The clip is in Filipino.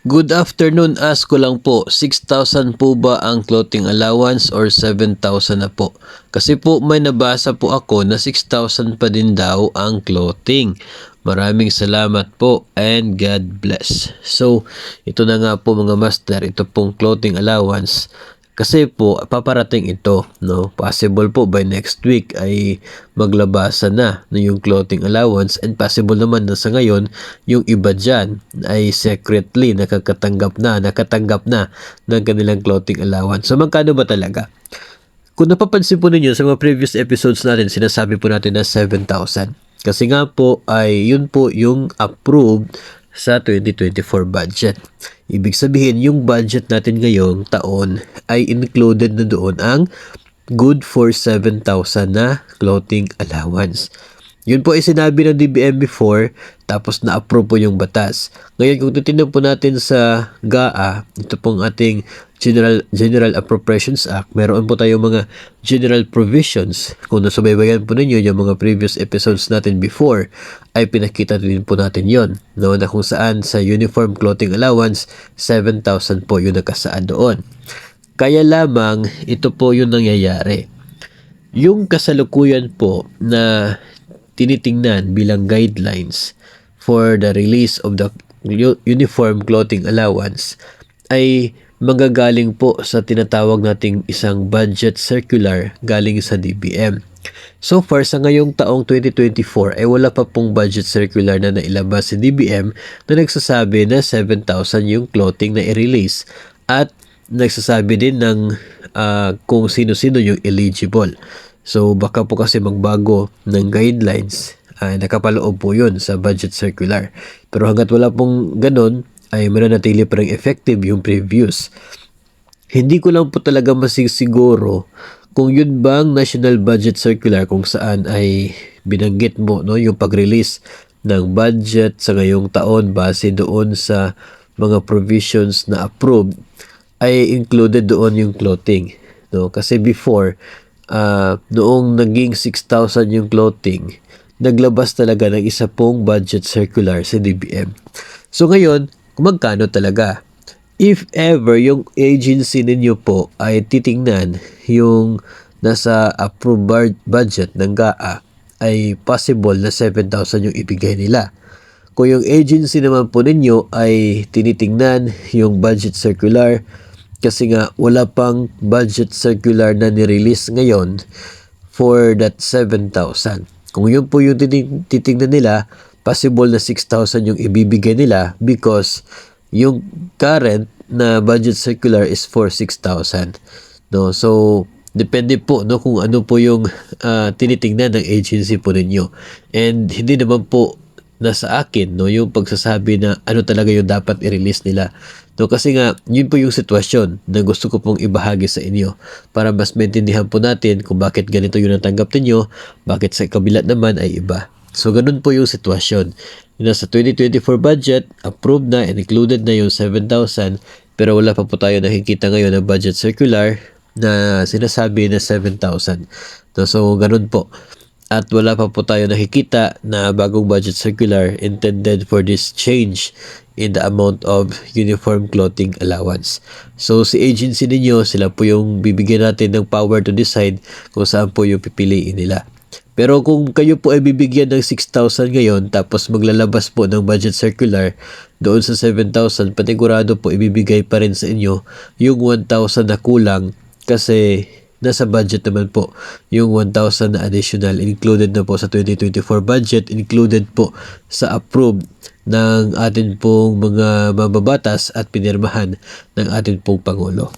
Good afternoon, ask ko lang po, 6,000 po ba ang clothing allowance or 7,000 na po? Kasi po may nabasa po ako na 6,000 pa din daw ang clothing. Maraming salamat po and God bless. So, ito na nga po mga master, ito pong clothing allowance. Kasi po, paparating ito, no? Possible po by next week ay maglabasan na yung clothing allowance, and possible naman na sa ngayon, yung iba dyan ay secretly nakatanggap na ng kanilang clothing allowance. So, magkano ba talaga? Kung napapansin po ninyo sa mga previous episodes natin, sinasabi po natin na 7,000. Kasi nga po ay yun po yung approved sa 2024 budget. Ibig sabihin, yung budget natin ngayong taon ay included na doon ang good for 7,000 na clothing allowance. Yun po ay sinabi ng DBM before, tapos na-approve po yung batas. Ngayon, kung titignan po natin sa GAA, ito pong ating General Appropriations Act, meron po tayong mga general provisions. Kung nasubaybayan po ninyo yung mga previous episodes natin before, ay pinakita din po natin yon, no, na kung saan sa Uniform Clothing Allowance, 7,000 po yung nakasaad doon. Kaya lamang, ito po yung nangyayari. Yung kasalukuyan po na tinitingnan bilang guidelines for the release of the Uniform Clothing Allowance ay manggagaling po sa tinatawag nating isang budget circular galing sa DBM. So far, sa ngayong taong 2024 ay wala pa pong budget circular na nailabas si DBM na nagsasabi na 7,000 yung clothing na i-release, at nagsasabi din ng kung sino-sino yung eligible. So baka po kasi magbago ng guidelines, nakapaloob po yun sa budget circular. Pero hanggat wala pong ganun, ay mananatili pa rin effective yung previous. Hindi ko lang po talaga masisiguro kung yun bang National Budget Circular kung saan ay binanggit mo, no, yung pag-release ng budget sa ngayong taon base doon sa mga provisions na approved, ay included doon yung clothing, no? Kasi before, noong naging 6,000 yung clothing, naglabas talaga ng isa pong budget circular sa DBM. So ngayon, magkano talaga? If ever yung agency ninyo po ay titingnan yung nasa approved budget ng GAA, ay possible na 7,000 yung ibigay nila. Kung yung agency naman po ninyo ay tinitingnan yung budget circular, kasi nga wala pang budget circular na nirelease ngayon for that 7,000. Kung yun po yung titingnan nila, possible na 6,000 yung ibibigay nila because yung current na budget circular is for 6,000. No? So, depende po, no, kung ano po yung tinitingnan ng agency po ninyo. And hindi naman po nasa akin, no, yung pagsasabi na ano talaga yung dapat i-release nila. No, kasi nga, yun po yung sitwasyon na gusto ko pong ibahagi sa inyo para mas maintindihan po natin kung bakit ganito yung natanggap ninyo, bakit sa kabila naman ay iba. So, ganun po yung sitwasyon. Nasa 2024 budget, approved na and included na yung 7,000, pero wala pa po tayo nakikita ngayon na budget circular na sinasabi na 7,000. So, ganun po. At wala pa po tayo nakikita na bagong budget circular intended for this change in the amount of uniform clothing allowance. So, si agency ninyo, sila po yung bibigyan natin ng power to decide kung saan po yung pipiliin nila. Pero kung kayo po ay bibigyan ng 6,000 ngayon, tapos maglalabas po ng budget circular doon sa 7,000, patigurado po ibibigay pa rin sa inyo yung 1,000 na kulang, kasi nasa budget naman po yung 1,000 na additional, included na po sa 2024 budget, included po sa approved ng atin pong mga mababatas at pinirmahan ng atin pong Pangulo.